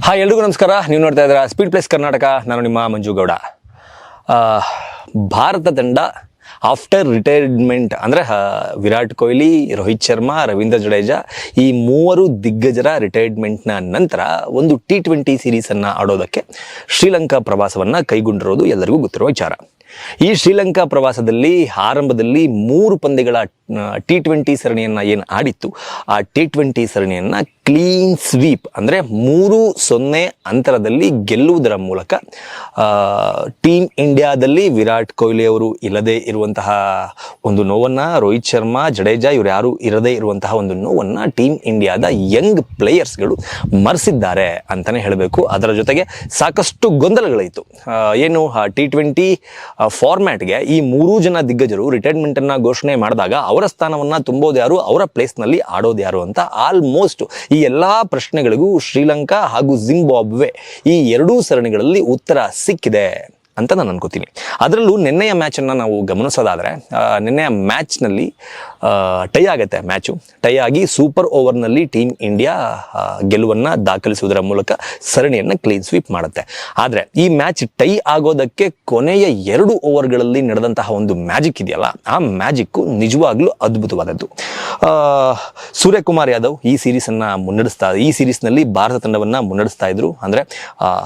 Hi ಎಲ್ರಿಗೂ ನಮಸ್ಕಾರ. ನೀವು ನೋಡ್ತಾ ಇದ್ದೀರಾ ಸ್ಪೀಡ್ ಪ್ಲೇಸ್ ಕರ್ನಾಟಕ. ನಾನು ನಿಮ್ಮ ಮಂಜು ಗೌಡ. ಭಾರತ ತಂಡ ಆಫ್ಟರ್ ರಿಟೈರ್ಮೆಂಟ್ ಅಂದರೆ ವಿರಾಟ್ ಕೊಹ್ಲಿ, ರೋಹಿತ್ ಶರ್ಮಾ, ರವೀಂದ್ರ ಜಡೇಜಾ ಈ ಮೂವರು ದಿಗ್ಗಜರ ರಿಟೈರ್ಮೆಂಟ್ನ ನಂತರ ಒಂದು T20 ಸೀರೀಸನ್ನು ಆಡೋದಕ್ಕೆ ಶ್ರೀಲಂಕಾ ಪ್ರವಾಸವನ್ನು ಕೈಗೊಂಡಿರೋದು ಎಲ್ಲರಿಗೂ ಗೊತ್ತಿರುವ ವಿಚಾರ. ಈ ಶ್ರೀಲಂಕಾ ಪ್ರವಾಸದಲ್ಲಿ ಆರಂಭದಲ್ಲಿ 3 ಪಂದ್ಯಗಳ T20 ಸರಣಿಯನ್ನು ಏನು ಆಡಿತ್ತು, ಆ T20 ಸರಣಿಯನ್ನು ಕ್ಲೀನ್ ಸ್ವೀಪ್ ಅಂದರೆ 3-0 ಅಂತರದಲ್ಲಿ ಗೆಲ್ಲುವುದರ ಮೂಲಕ ಟೀಮ್ ಇಂಡಿಯಾದಲ್ಲಿ ವಿರಾಟ್ ಕೊಹ್ಲಿ ಅವರು ಇಲ್ಲದೇ ಇರುವಂತಹ ಒಂದು ನೋವನ್ನು, ರೋಹಿತ್ ಶರ್ಮಾ, ಜಡೇಜಾ ಇವರು ಯಾರು ಇರದೇ ಇರುವಂತಹ ಒಂದು ನೋವನ್ನು ಟೀಮ್ ಇಂಡಿಯಾದ ಯಂಗ್ ಪ್ಲೇಯರ್ಸ್ಗಳು ಮರೆಸಿದ್ದಾರೆ ಅಂತಲೇ ಹೇಳಬೇಕು. ಅದರ ಜೊತೆಗೆ ಸಾಕಷ್ಟು ಗೊಂದಲಗಳಾಯಿತು. ಏನು T20 ಫಾರ್ಮ್ಯಾಟ್ಗೆ ಈ 3 ಜನ ದಿಗ್ಗಜರು ರಿಟೈರ್ಮೆಂಟನ್ನು ಘೋಷಣೆ ಮಾಡಿದಾಗ ಅವರ ಸ್ಥಾನವನ್ನು ತುಂಬೋದು ಯಾರು, ಅವರ ಪ್ಲೇಸ್ನಲ್ಲಿ ಆಡೋದು ಯಾರು ಅಂತ ಆಲ್ಮೋಸ್ಟ್ ಈ ಎಲ್ಲ ಪ್ರಶ್ನೆಗಳಿಗೂ ಶ್ರೀಲಂಕಾ ಹಾಗೂ ಜಿಂಬಾಬ್ವೆ ಈ ಎರಡೂ ಸರಣಿಗಳಲ್ಲಿ ಉತ್ತರ ಸಿಕ್ಕಿದೆ ಅಂತ ನಾನು ಅನ್ಕೋತೀನಿ. ಅದರಲ್ಲೂ ನಿನ್ನೆಯ ಮ್ಯಾಚನ್ನು ನಾವು ಗಮನಿಸೋದಾದರೆ, ನಿನ್ನೆಯ ಮ್ಯಾಚ್ನಲ್ಲಿ ಟೈ ಆಗುತ್ತೆ. ಮ್ಯಾಚು ಟೈ ಆಗಿ ಸೂಪರ್ ಓವರ್ನಲ್ಲಿ ಟೀಮ್ ಇಂಡಿಯಾ ಗೆಲುವನ್ನು ದಾಖಲಿಸುವುದರ ಮೂಲಕ ಸರಣಿಯನ್ನು ಕ್ಲೀನ್ ಸ್ವೀಪ್ ಮಾಡುತ್ತೆ. ಆದರೆ ಈ ಮ್ಯಾಚ್ ಟೈ ಆಗೋದಕ್ಕೆ ಕೊನೆಯ 2 ಓವರ್ಗಳಲ್ಲಿ ನಡೆದಂತಹ ಒಂದು ಮ್ಯಾಜಿಕ್ ಇದೆಯಲ್ಲ, ಆ ಮ್ಯಾಜಿಕ್ಕು ನಿಜವಾಗ್ಲೂ ಅದ್ಭುತವಾದದ್ದು. ಸೂರ್ಯಕುಮಾರ್ ಯಾದವ್ ಈ ಸೀರೀಸ್ನಲ್ಲಿ ಭಾರತ ತಂಡವನ್ನು ಮುನ್ನಡೆಸ್ತಾ ಇದ್ರು. ಅಂದರೆ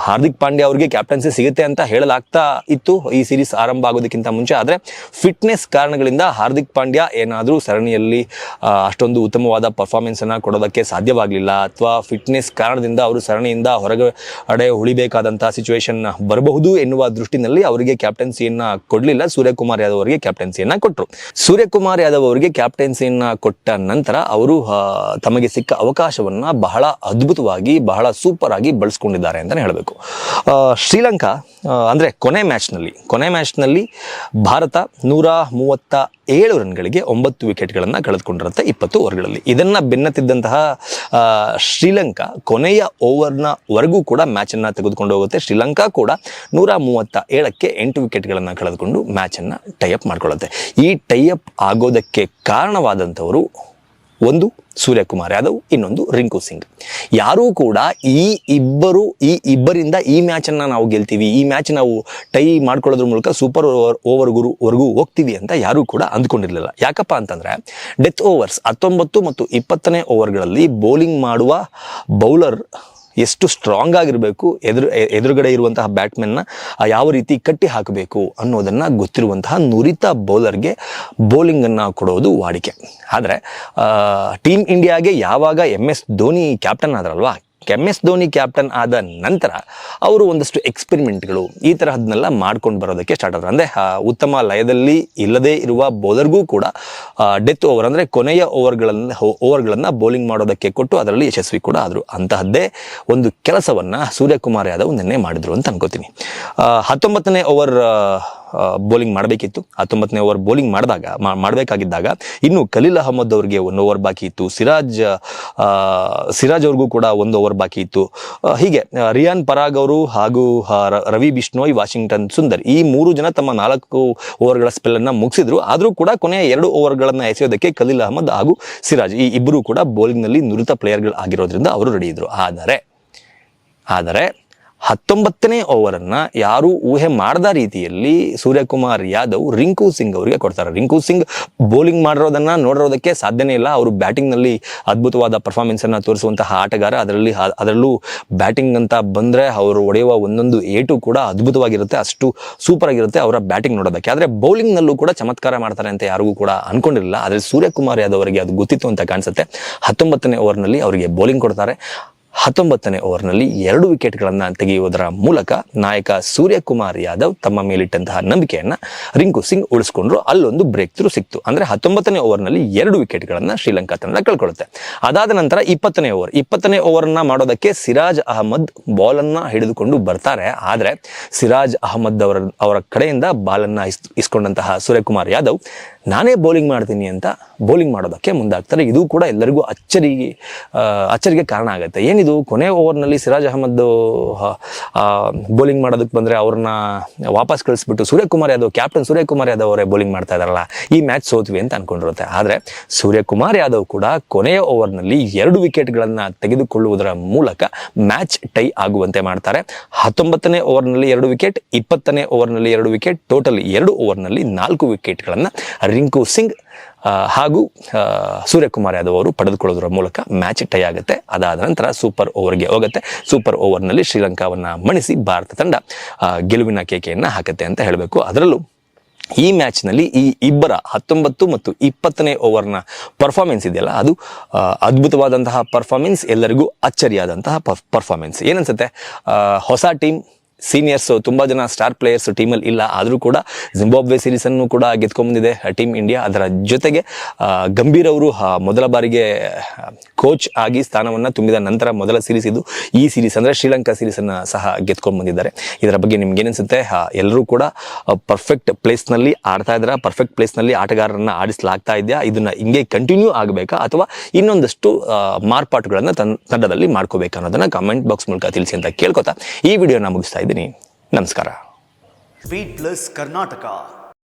ಹಾರ್ದಿಕ್ ಪಾಂಡ್ಯ ಅವರಿಗೆ ಕ್ಯಾಪ್ಟನ್ಸಿ ಸಿಗುತ್ತೆ ಅಂತ ಹೇಳಲಾಗ್ತಾ ಇತ್ತು ಈ ಸೀರೀಸ್ ಆರಂಭ ಆಗೋದಕ್ಕಿಂತ ಮುಂಚೆ. ಆದರೆ ಫಿಟ್ನೆಸ್ ಕಾರಣಗಳಿಂದ ಹಾರ್ದಿಕ್ ಪಾಂಡ್ಯ ಏನಾದರೂ ಸರಣಿಯಲ್ಲಿ ಅಷ್ಟೊಂದು ಉತ್ತಮವಾದ ಪರ್ಫಾರ್ಮೆನ್ಸನ್ನು ಕೊಡೋದಕ್ಕೆ ಸಾಧ್ಯವಾಗಲಿಲ್ಲ, ಅಥವಾ ಫಿಟ್ನೆಸ್ ಕಾರಣದಿಂದ ಅವರು ಸರಣಿಯಿಂದ ಹೊರಗಡೆ ಉಳಿಬೇಕಾದಂಥ ಸಿಚುವೇಶನ್ ಬರಬಹುದು ಎನ್ನುವ ದೃಷ್ಟಿನಲ್ಲಿ ಅವರಿಗೆ ಕ್ಯಾಪ್ಟನ್ಸಿಯನ್ನು ಕೊಡಲಿಲ್ಲ. ಸೂರ್ಯಕುಮಾರ್ ಯಾದವ್ ಅವರಿಗೆ ಕ್ಯಾಪ್ಟನ್ಸಿಯನ್ನು ಕೊಟ್ಟರು. ಸೂರ್ಯಕುಮಾರ್ ಯಾದವ್ ಅವರಿಗೆ ಕ್ಯಾಪ್ಟನ್ಸಿಯನ್ನು ಕೊಟ್ಟ ನಂತರ ಅವರು ತಮಗೆ ಸಿಕ್ಕ ಅವಕಾಶವನ್ನು ಬಹಳ ಅದ್ಭುತವಾಗಿ, ಬಹಳ ಸೂಪರ್ ಆಗಿ ಬಳಸ್ಕೊಂಡಿದ್ದಾರೆ ಅಂತಲೇ ಹೇಳಬೇಕು. ಶ್ರೀಲಂಕಾ ಅಂದರೆ ಕೊನೆ ಮ್ಯಾಚ್ನಲ್ಲಿ ಭಾರತ 137 ರನ್ಗಳಿಗೆ 9 ವಿಕೆಟ್ಗಳನ್ನು ಕಳೆದುಕೊಂಡಿರುತ್ತೆ 20 ಓವರ್ಗಳಲ್ಲಿ. ಇದನ್ನು ಬೆನ್ನತ್ತಿದ್ದಂತಹ ಶ್ರೀಲಂಕಾ ಕೊನೆಯ ಓವರ್ನವರೆಗೂ ಕೂಡ ಮ್ಯಾಚನ್ನು ತೆಗೆದುಕೊಂಡು ಹೋಗುತ್ತೆ. ಶ್ರೀಲಂಕಾ ಕೂಡ 137ಕ್ಕೆ 8 ವಿಕೆಟ್ಗಳನ್ನು ಕಳೆದುಕೊಂಡು ಮ್ಯಾಚನ್ನು ಟೈಅಪ್ ಮಾಡಿಕೊಳ್ಳುತ್ತೆ. ಈ ಟೈಅಪ್ ಆಗೋದಕ್ಕೆ ಕಾರಣವಾದಂಥವರು ಒಂದು ಸೂರ್ಯಕುಮಾರ್ ಯಾದವ್, ಇನ್ನೊಂದು ರಿಂಕು ಸಿಂಗ್. ಯಾರೂ ಕೂಡ ಈ ಇಬ್ಬರಿಂದ ಈ ಮ್ಯಾಚನ್ನು ನಾವು ಗೆಲ್ತೀವಿ, ಈ ಮ್ಯಾಚ್ ನಾವು ಟೈ ಮಾಡ್ಕೊಳ್ಳೋದ್ರ ಮೂಲಕ ಸೂಪರ್ ಓವರ್ವರೆಗೂ ಹೋಗ್ತೀವಿ ಅಂತ ಯಾರೂ ಕೂಡ ಅಂದ್ಕೊಂಡಿರಲಿಲ್ಲ. ಯಾಕಪ್ಪ ಅಂತಂದರೆ ಡೆತ್ ಓವರ್ಸ್ 19 ಮತ್ತು 20ನೇ ಓವರ್ಗಳಲ್ಲಿ ಬೌಲಿಂಗ್ ಮಾಡುವ ಬೌಲರ್ ಎಷ್ಟು ಸ್ಟ್ರಾಂಗ್ ಆಗಿರಬೇಕು, ಎದುರುಗಡೆ ಇರುವಂತಹ ಬ್ಯಾಟ್ಮನ್ನ ಯಾವ ರೀತಿ ಕಟ್ಟಿ ಹಾಕಬೇಕು ಅನ್ನೋದನ್ನು ಗೊತ್ತಿರುವಂತಹ ನುರಿತ ಬೌಲರ್ಗೆ ಬೌಲಿಂಗನ್ನು ಕೊಡೋದು ವಾಡಿಕೆ. ಆದರೆ ಟೀಮ್ ಇಂಡಿಯಾಗೆ ಯಾವಾಗ MS ಧೋನಿ ಕ್ಯಾಪ್ಟನ್ ಆದ್ರಲ್ವಾ, MS ಧೋನಿ ಕ್ಯಾಪ್ಟನ್ ಆದ ನಂತರ ಅವರು ಒಂದಷ್ಟು ಎಕ್ಸ್ಪೆರಿಮೆಂಟ್ಗಳು ಈ ತರಹದನ್ನೆಲ್ಲ ಮಾಡ್ಕೊಂಡು ಬರೋದಕ್ಕೆ ಸ್ಟಾರ್ಟ್ ಆದರು. ಅಂದರೆ ಉತ್ತಮ ಲಯದಲ್ಲಿ ಇಲ್ಲದೇ ಇರುವ ಬೌಲರ್ಗೂ ಕೂಡ ಡೆತ್ ಓವರ್ ಅಂದರೆ ಕೊನೆಯ ಓವರ್ಗಳನ್ನು ಬೌಲಿಂಗ್ ಮಾಡೋದಕ್ಕೆ ಕೊಟ್ಟು ಅದರಲ್ಲಿ ಯಶಸ್ವಿ ಕೂಡ ಆದರು. ಅಂತಹದ್ದೇ ಒಂದು ಕೆಲಸವನ್ನು ಸೂರ್ಯಕುಮಾರ್ ಯಾದವ್ ನಿನ್ನೆ ಮಾಡಿದ್ರು ಅಂತ ಅನ್ಕೋತೀನಿ. 19ನೇ ಓವರ್ ಬೌಲಿಂಗ್ ಮಾಡಬೇಕಿತ್ತು. 19ನೇ ಓವರ್ ಬೌಲಿಂಗ್ ಮಾಡಬೇಕಾಗಿದ್ದಾಗ ಇನ್ನು ಖಲೀಲ್ ಅಹ್ಮದ್ ಅವರಿಗೆ 1 ಓವರ್ ಬಾಕಿ ಇತ್ತು, ಸಿರಾಜ್ ಅವ್ರಿಗೂ ಕೂಡ 1 ಓವರ್ ಬಾಕಿ ಇತ್ತು. ಹೀಗೆ ರಿಯಾನ್ ಪರಾಗ್ ಅವರು ಹಾಗೂ ರವಿ ಬಿಷ್ಣೋಯ್, ವಾಷಿಂಗ್ಟನ್ ಸುಂದರ್ ಈ 3 ಜನ ತಮ್ಮ 4 ಓವರ್ಗಳ ಸ್ಪೆಲ್ಲನ್ನು ಮುಗಿಸಿದ್ರು. ಆದರೂ ಕೂಡ ಕೊನೆಯ 2 ಓವರ್ಗಳನ್ನು ಎಸೆಯೋದಕ್ಕೆ ಖಲೀಲ್ ಅಹ್ಮದ್ ಹಾಗೂ ಸಿರಾಜ್ ಈ ಇಬ್ಬರು ಕೂಡ ಬೌಲಿಂಗ್ನಲ್ಲಿ ನುರಿತ ಪ್ಲೇಯರ್ಗಳು ಆಗಿರೋದ್ರಿಂದ ಅವರು ರೆಡಿ ಇದ್ರು. ಆದರೆ 19ನೇ ಓವರನ್ನು ಯಾರೂ ಊಹೆ ಮಾಡದ ರೀತಿಯಲ್ಲಿ ಸೂರ್ಯಕುಮಾರ್ ಯಾದವ್ ರಿಂಕು ಸಿಂಗ್ ಅವರಿಗೆ ಕೊಡ್ತಾರೆ. ರಿಂಕು ಸಿಂಗ್ ಬೌಲಿಂಗ್ ಮಾಡಿರೋದನ್ನು ನೋಡಿರೋದಕ್ಕೆ ಸಾಧ್ಯನೇ ಇಲ್ಲ. ಅವರು ಬ್ಯಾಟಿಂಗ್ನಲ್ಲಿ ಅದ್ಭುತವಾದ ಪರ್ಫಾರ್ಮೆನ್ಸನ್ನು ತೋರಿಸುವಂತಹ ಆಟಗಾರ. ಅದರಲ್ಲೂ ಬ್ಯಾಟಿಂಗ್ ಅಂತ ಬಂದರೆ ಅವರು ಹೊಡೆಯುವ ಒಂದೊಂದು ಏಟು ಕೂಡ ಅದ್ಭುತವಾಗಿರುತ್ತೆ, ಅಷ್ಟು ಸೂಪರ್ ಆಗಿರುತ್ತೆ ಅವರ ಬ್ಯಾಟಿಂಗ್ ನೋಡೋದಕ್ಕೆ. ಆದರೆ ಬೌಲಿಂಗ್ನಲ್ಲೂ ಕೂಡ ಚಮತ್ಕಾರ ಮಾಡ್ತಾರೆ ಅಂತ ಯಾರಿಗೂ ಕೂಡ ಅನ್ಕೊಂಡಿರಲಿಲ್ಲ. ಆದರೆ ಸೂರ್ಯಕುಮಾರ್ ಯಾದವ್ ಅವರಿಗೆ ಅದು ಗೊತ್ತಿತ್ತು ಅಂತ ಕಾಣಿಸುತ್ತೆ. 19ನೇ ಓವರ್ನಲ್ಲಿ ಅವರಿಗೆ ಬೌಲಿಂಗ್ ಕೊಡ್ತಾರೆ. 19ನೇ ಓವರ್ನಲ್ಲಿ 2 ವಿಕೆಟ್ಗಳನ್ನು ತೆಗೆಯುವುದರ ಮೂಲಕ ನಾಯಕ ಸೂರ್ಯಕುಮಾರ್ ಯಾದವ್ ತಮ್ಮ ಮೇಲಿಟ್ಟಂತಹ ನಂಬಿಕೆಯನ್ನು ರಿಂಕು ಸಿಂಗ್ ಉಳಿಸ್ಕೊಂಡ್ರು. ಅಲ್ಲೊಂದು ಬ್ರೇಕ್ ಥ್ರೂ ಸಿಕ್ತು. ಅಂದರೆ 19ನೇ ಓವರ್ನಲ್ಲಿ 2 ವಿಕೆಟ್ಗಳನ್ನು ಶ್ರೀಲಂಕಾ ತಂಡ ಕಳ್ಕೊಳ್ಳುತ್ತೆ. ಅದಾದ ನಂತರ 20ನೇ ಓವರನ್ನು ಮಾಡೋದಕ್ಕೆ ಸಿರಾಜ್ ಅಹಮದ್ ಬಾಲನ್ನು ಹಿಡಿದುಕೊಂಡು ಬರ್ತಾರೆ. ಆದರೆ ಸಿರಾಜ್ ಅಹಮದ್ ಅವರ ಕಡೆಯಿಂದ ಬಾಲನ್ನು ಇಸ್ಕೊಂಡಂತಹ ಸೂರ್ಯಕುಮಾರ್ ಯಾದವ್ ನಾನೇ ಬೌಲಿಂಗ್ ಮಾಡ್ತೀನಿ ಅಂತ ಬೌಲಿಂಗ್ ಮಾಡೋದಕ್ಕೆ ಮುಂದಾಗ್ತಾರೆ. ಇದು ಕೂಡ ಎಲ್ಲರಿಗೂ ಅಚ್ಚರಿಗೆ ಕಾರಣ ಆಗುತ್ತೆ. ಏನಿದು ಕೊನೆ ಓವರ್ನಲ್ಲಿ ಸಿರಾಜ್ ಅಹಮದ್ ಬೌಲಿಂಗ್ ಮಾಡೋದಕ್ಕೆ ಬಂದರೆ ಅವ್ರನ್ನ ವಾಪಸ್ ಕಳಿಸ್ಬಿಟ್ಟು ಸೂರ್ಯಕುಮಾರ್ ಯಾದವ್, ಕ್ಯಾಪ್ಟನ್ ಸೂರ್ಯಕುಮಾರ್ ಯಾದವ್ ಅವರೇ ಬೌಲಿಂಗ್ ಮಾಡ್ತಾ ಇದ್ದಾರಲ್ಲ, ಈ ಮ್ಯಾಚ್ ಸೋತ್ವಿ ಅಂತ ಅನ್ಕೊಂಡಿರುತ್ತೆ. ಆದರೆ ಸೂರ್ಯಕುಮಾರ್ ಯಾದವ್ ಕೂಡ ಕೊನೆಯ ಓವರ್ನಲ್ಲಿ 2 ವಿಕೆಟ್ಗಳನ್ನು ತೆಗೆದುಕೊಳ್ಳುವುದರ ಮೂಲಕ ಮ್ಯಾಚ್ ಟೈ ಆಗುವಂತೆ ಮಾಡ್ತಾರೆ. 19ನೇ ಓವರ್ನಲ್ಲಿ 2 ವಿಕೆಟ್, 20ನೇ ಓವರ್ನಲ್ಲಿ 2 ವಿಕೆಟ್, ಟೋಟಲ್ 2 ಓವರ್ನಲ್ಲಿ 4 ವಿಕೆಟ್ಗಳನ್ನು ರಿಂಕು ಸಿಂಗ್ ಹಾಗೂ ಸೂರ್ಯಕುಮಾರ್ ಯಾದವ್ ಅವರು ಪಡೆದುಕೊಳ್ಳೋದ್ರ ಮೂಲಕ ಮ್ಯಾಚ್ ಟೈ ಆಗುತ್ತೆ. ಅದಾದ ನಂತರ ಸೂಪರ್ ಓವರ್ಗೆ ಹೋಗುತ್ತೆ. ಸೂಪರ್ ಓವರ್ನಲ್ಲಿ ಶ್ರೀಲಂಕಾವನ್ನು ಮಣಿಸಿ ಭಾರತ ತಂಡ ಗೆಲುವಿನ ಕೇಕೆಯನ್ನು ಹಾಕುತ್ತೆ ಅಂತ ಹೇಳಬೇಕು. ಅದರಲ್ಲೂ ಈ ಮ್ಯಾಚ್ನಲ್ಲಿ ಈ ಇಬ್ಬರ 19 ಮತ್ತು 20ನೇ ಓವರ್ನ ಪರ್ಫಾರ್ಮೆನ್ಸ್ ಇದೆಯಲ್ಲ, ಅದು ಅದ್ಭುತವಾದಂತಹ ಪರ್ಫಾರ್ಮೆನ್ಸ್, ಎಲ್ಲರಿಗೂ ಅಚ್ಚರಿಯಾದಂತಹ ಪರ್ಫಾರ್ಮೆನ್ಸ್. ಏನನ್ಸುತ್ತೆ, ಹೊಸ ಟೀಮ್, ಸೀನಿಯರ್ಸು ತುಂಬ ಜನ ಸ್ಟಾರ್ ಪ್ಲೇಯರ್ಸ್ ಟೀಮಲ್ಲಿ ಇಲ್ಲ, ಆದರೂ ಕೂಡ ಜಿಂಬಾಬ್ವೆ ಸೀರೀಸನ್ನು ಕೂಡ ಗೆದ್ಕೊಂಡ್ಬಂದಿದೆ ಟೀಮ್ ಇಂಡಿಯಾ. ಅದರ ಜೊತೆಗೆ ಗಂಭೀರ್ ಅವರು ಮೊದಲ ಬಾರಿಗೆ ಕೋಚ್ ಆಗಿ ಸ್ಥಾನವನ್ನು ತುಂಬಿದ ನಂತರ ಮೊದಲ ಸೀರೀಸ್ ಇದು. ಈ ಸೀರೀಸ್ ಅಂದರೆ ಶ್ರೀಲಂಕಾ ಸೀರೀಸನ್ನು ಸಹ ಗೆದ್ಕೊಂಡ್ಬಂದಿದ್ದಾರೆ. ಇದರ ಬಗ್ಗೆ ನಿಮ್ಗೆ ಏನನ್ಸುತ್ತೆ? ಎಲ್ಲರೂ ಕೂಡ ಪರ್ಫೆಕ್ಟ್ ಪ್ಲೇಸ್ನಲ್ಲಿ ಆಡ್ತಾ ಇದ್ದಾರೆ, ಪರ್ಫೆಕ್ಟ್ ಪ್ಲೇಸ್ನಲ್ಲಿ ಆಟಗಾರರನ್ನು ಆಡಿಸಲಾಗ್ತಾ ಇದೆಯಾ? ಇದನ್ನು ಹಿಂಗೆ ಕಂಟಿನ್ಯೂ ಆಗಬೇಕಾ ಅಥವಾ ಇನ್ನೊಂದಷ್ಟು ಮಾರ್ಪಾಟುಗಳನ್ನು ತಂಡದಲ್ಲಿ ಮಾಡ್ಕೋಬೇಕಾ ಅನ್ನೋದನ್ನು ಕಮೆಂಟ್ ಬಾಕ್ಸ್ ಮೂಲಕ ತಿಳಿಸಿ ಅಂತ ಕೇಳ್ಕೊತಾ ಈ ವಿಡಿಯೋನ ಮುಗಿಸ್ತಾ ಇದ್ದೀನಿ. ನಮಸ್ಕಾರ. Sweet plus Karnataka.